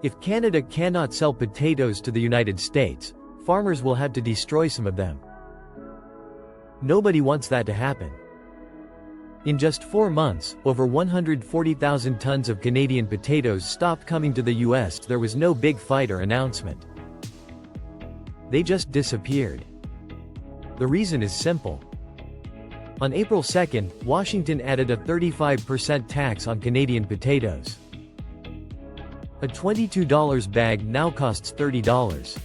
If Canada cannot sell potatoes to the United States, farmers will have to destroy some of them. Nobody wants that to happen. In just 4 months, over 140,000 tons of Canadian potatoes stopped coming to the US. There was no big fight or announcement. They just disappeared. The reason is simple. On April 2, Washington added a 35% tax on Canadian potatoes. A $22 bag now costs $30.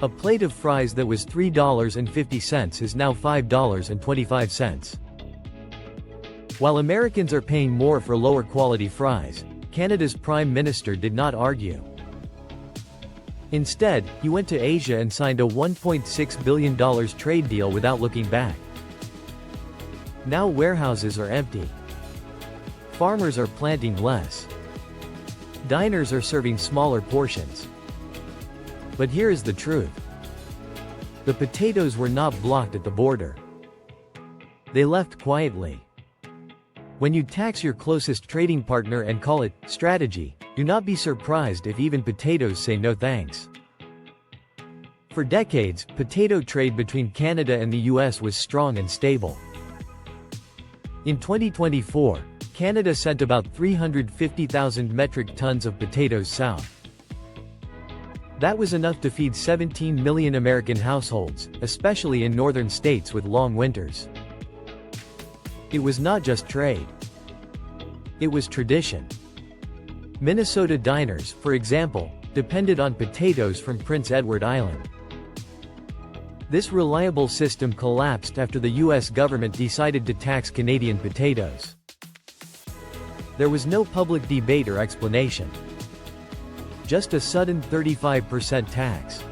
A plate of fries that was $3.50 is now $5.25. While Americans are paying more for lower quality fries, Canada's Prime Minister did not argue. Instead, he went to Asia and signed a $1.6 billion trade deal without looking back. Now warehouses are empty. Farmers are planting less. Diners are serving smaller portions. But here is the truth. The potatoes were not blocked at the border. They left quietly. When you tax your closest trading partner and call it strategy, do not be surprised if even potatoes say no thanks. For decades, potato trade between Canada and the US was strong and stable. In 2024, Canada sent about 350,000 metric tons of potatoes south. That was enough to feed 17 million American households, especially in northern states with long winters. It was not just trade. It was tradition. Minnesota diners, for example, depended on potatoes from Prince Edward Island. This reliable system collapsed after the US government decided to tax Canadian potatoes. There was no public debate or explanation. Just a sudden 35% tax.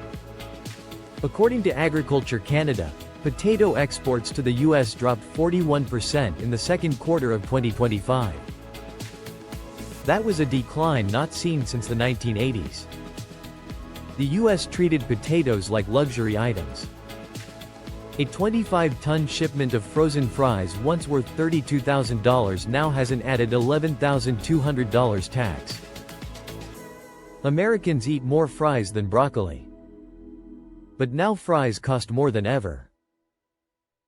According to Agriculture Canada, potato exports to the US dropped 41% in the second quarter of 2025. That was a decline not seen since the 1980s. The US treated potatoes like luxury items. A 25-ton shipment of frozen fries once worth $32,000 now has an added $11,200 tax. Americans eat more fries than broccoli. But now fries cost more than ever.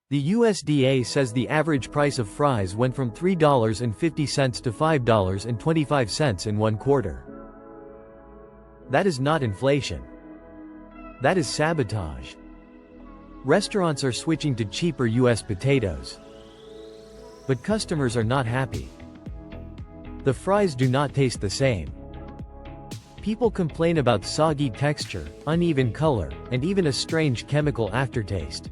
The USDA says the average price of fries went from $3.50 to $5.25 in 1 quarter. That is not inflation. That is sabotage. Restaurants are switching to cheaper US potatoes. But customers are not happy. The fries do not taste the same. People complain about soggy texture, uneven color, and even a strange chemical aftertaste.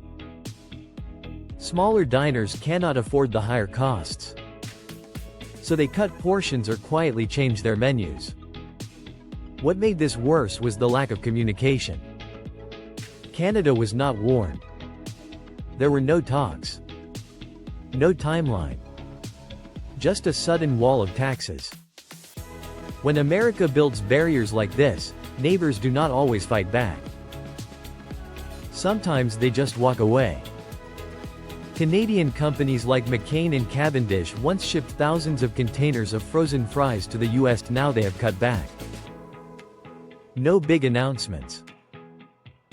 Smaller diners cannot afford the higher costs. So they cut portions or quietly change their menus. What made this worse was the lack of communication. Canada was not warned. There were no talks. No timeline. Just a sudden wall of taxes. When America builds barriers like this, neighbors do not always fight back. Sometimes they just walk away. Canadian companies like McCain and Cavendish once shipped thousands of containers of frozen fries to the US. Now they have cut back. No big announcements.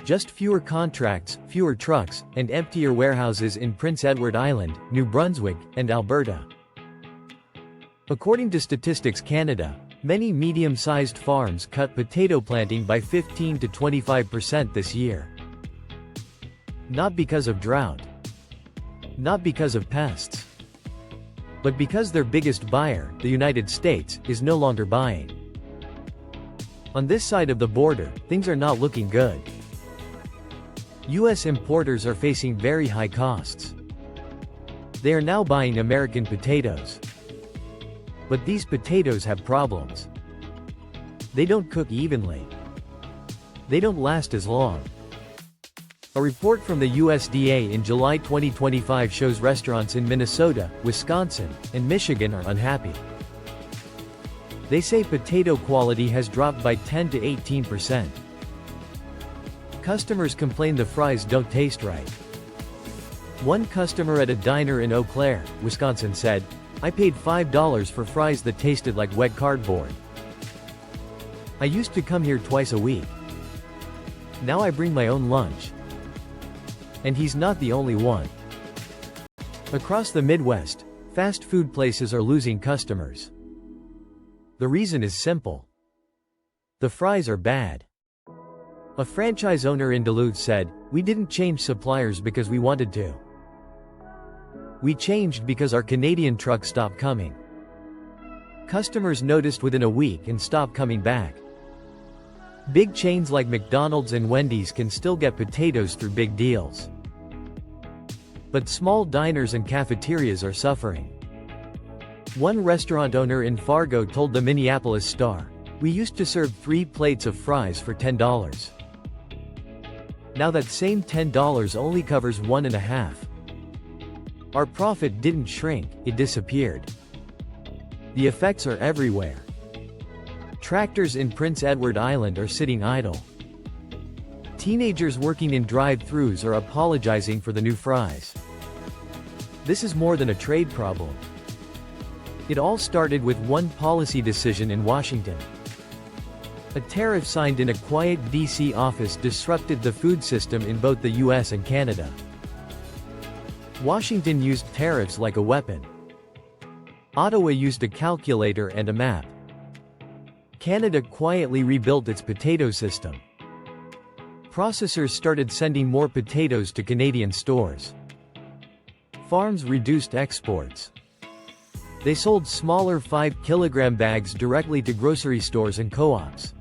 Just fewer contracts, fewer trucks, and emptier warehouses in Prince Edward Island, New Brunswick, and Alberta. According to Statistics Canada, many medium-sized farms cut potato planting by 15 to 25% this year. Not because of drought. Not because of pests. But because their biggest buyer, the United States, is no longer buying. On this side of the border, things are not looking good. US importers are facing very high costs. They are now buying American potatoes. But these potatoes have problems. They don't cook evenly. They don't last as long. A report from the USDA in July 2025 shows restaurants in Minnesota, Wisconsin, and Michigan are unhappy. They say potato quality has dropped by 10 to 18%. Customers complain the fries don't taste right. One customer at a diner in Eau Claire, Wisconsin said, "I paid $5 for fries that tasted like wet cardboard." I used to come here twice a week. Now I bring my own lunch. And he's not the only one. Across the Midwest, fast food places are losing customers. The reason is simple. The fries are bad. A franchise owner in Duluth said, "We didn't change suppliers because we wanted to. We changed because our Canadian truck stopped coming." Customers noticed within a week and stopped coming back. Big chains like McDonald's and Wendy's can still get potatoes through big deals. But small diners and cafeterias are suffering. One restaurant owner in Fargo told the Minneapolis Star, "We used to serve 3 plates of fries for $10. Now that same $10 only covers 1.5. Our profit didn't shrink, it disappeared." The effects are everywhere. Tractors in Prince Edward Island are sitting idle. Teenagers working in drive-thrus are apologizing for the new fries. This is more than a trade problem. It all started with one policy decision in Washington. A tariff signed in a quiet D.C. office disrupted the food system in both the U.S. and Canada. Washington used tariffs like a weapon. Ottawa used a calculator and a map. Canada quietly rebuilt its potato system. Processors started sending more potatoes to Canadian stores. Farms reduced exports. They sold smaller 5-kilogram bags directly to grocery stores and co-ops.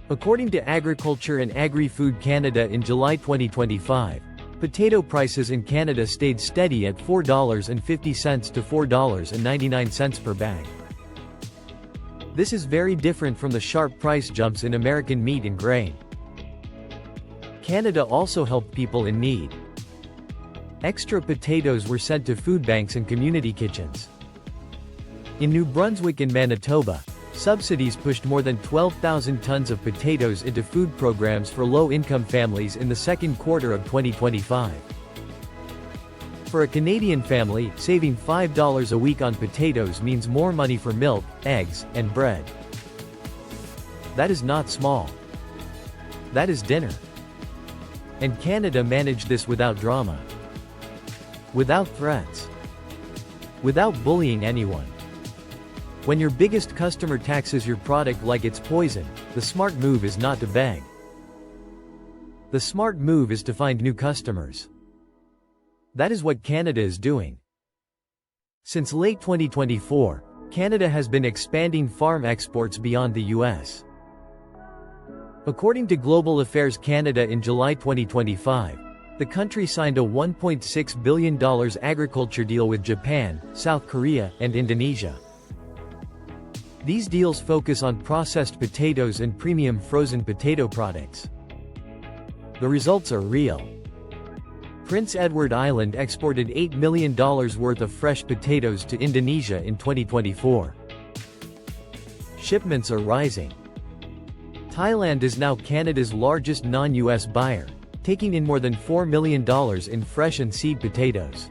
According to Agriculture and Agri-Food Canada in July 2025, potato prices in Canada stayed steady at $4.50 to $4.99 per bag. This is very different from the sharp price jumps in American meat and grain. Canada also helped people in need. Extra potatoes were sent to food banks and community kitchens. In New Brunswick and Manitoba, subsidies pushed more than 12,000 tons of potatoes into food programs for low-income families in the second quarter of 2025. For a Canadian family, saving $5 a week on potatoes means more money for milk, eggs, and bread. That is not small. That is dinner. And Canada managed this without drama. Without threats. Without bullying anyone. When your biggest customer taxes your product like it's poison, the smart move is not to beg. The smart move is to find new customers. That is what Canada is doing. Since late 2024, Canada has been expanding farm exports beyond the U.S. According to Global Affairs Canada in July 2025, the country signed a $1.6 billion agriculture deal with Japan, South Korea, and Indonesia. These deals focus on processed potatoes and premium frozen potato products. The results are real. Prince Edward Island exported $8 million worth of fresh potatoes to Indonesia in 2024. Shipments are rising. Thailand is now Canada's largest non-US buyer, taking in more than $4 million in fresh and seed potatoes.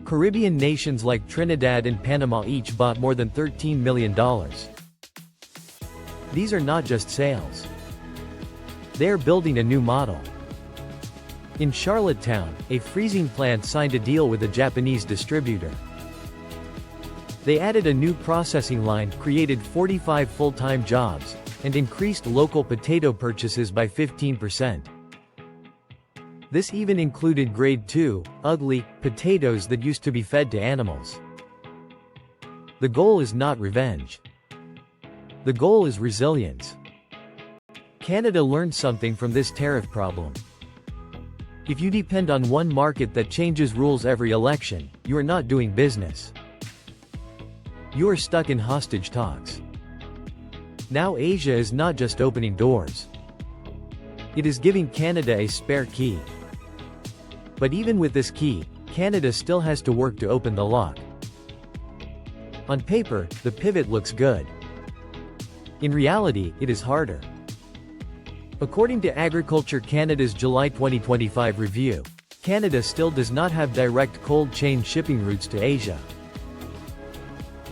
Caribbean nations like Trinidad and Panama each bought more than $13 million. These are not just sales. They are building a new model. In Charlottetown, a freezing plant signed a deal with a Japanese distributor. They added a new processing line, created 45 full-time jobs, and increased local potato purchases by 15%. This even included grade 2, ugly, potatoes that used to be fed to animals. The goal is not revenge. The goal is resilience. Canada learned something from this tariff problem. If you depend on one market that changes rules every election, you are not doing business. You are stuck in hostage talks. Now Asia is not just opening doors. It is giving Canada a spare key. But even with this key, Canada still has to work to open the lock. On paper, the pivot looks good. In reality, it is harder. According to Agriculture Canada's July 2025 review, Canada still does not have direct cold chain shipping routes to Asia.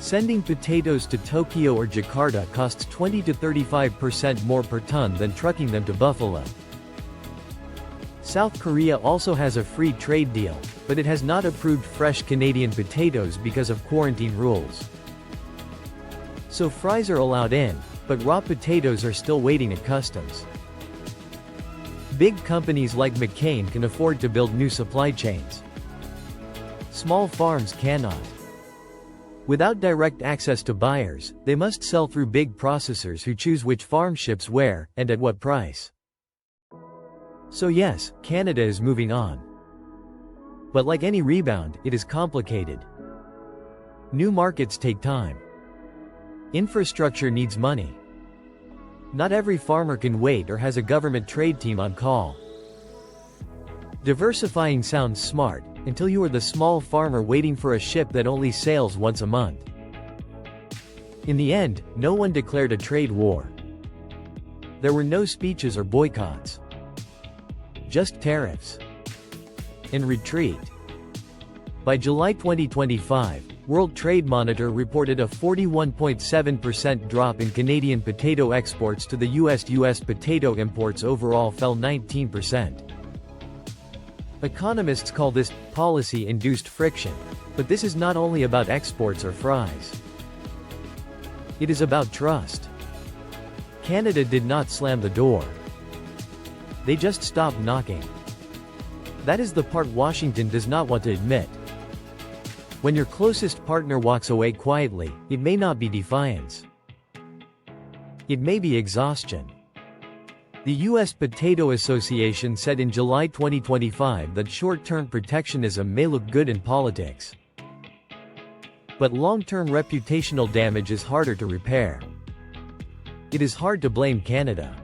Sending potatoes to Tokyo or Jakarta costs 20 to 35% more per ton than trucking them to Buffalo. South Korea also has a free trade deal, but it has not approved fresh Canadian potatoes because of quarantine rules. So fries are allowed in, but raw potatoes are still waiting at customs. Big companies like McCain can afford to build new supply chains. Small farms cannot. Without direct access to buyers, they must sell through big processors who choose which farm ships where, and at what price. So yes, Canada is moving on. But like any rebound, it is complicated. New markets take time. Infrastructure needs money. Not every farmer can wait or has a government trade team on call. Diversifying sounds smart, until you are the small farmer waiting for a ship that only sails once a month. In the end, no one declared a trade war. There were no speeches or boycotts. Just tariffs. And retreat. By July 2025, World Trade Monitor reported a 41.7% drop in Canadian potato exports to the U.S. U.S. potato imports overall fell 19%. Economists call this policy-induced friction, but this is not only about exports or fries. It is about trust. Canada did not slam the door. They just stopped knocking. That is the part Washington does not want to admit. When your closest partner walks away quietly, it may not be defiance. It may be exhaustion. The U.S. Potato Association said in July 2025 that short-term protectionism may look good in politics. But long-term reputational damage is harder to repair. It is hard to blame Canada.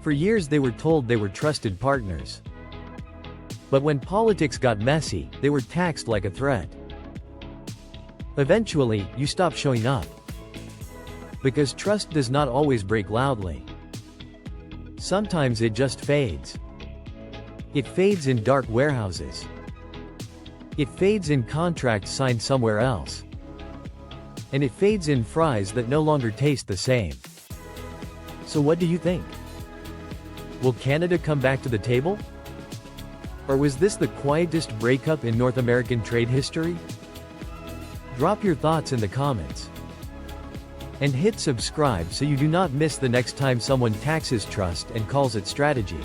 For years they were told they were trusted partners. But when politics got messy, they were taxed like a threat. Eventually, you stop showing up. Because trust does not always break loudly. Sometimes it just fades. It fades in dark warehouses. It fades in contracts signed somewhere else. And it fades in fries that no longer taste the same. So what do you think? Will Canada come back to the table? Or was this the quietest breakup in North American trade history? Drop your thoughts in the comments. And hit subscribe so you do not miss the next time someone taxes trust and calls it strategy.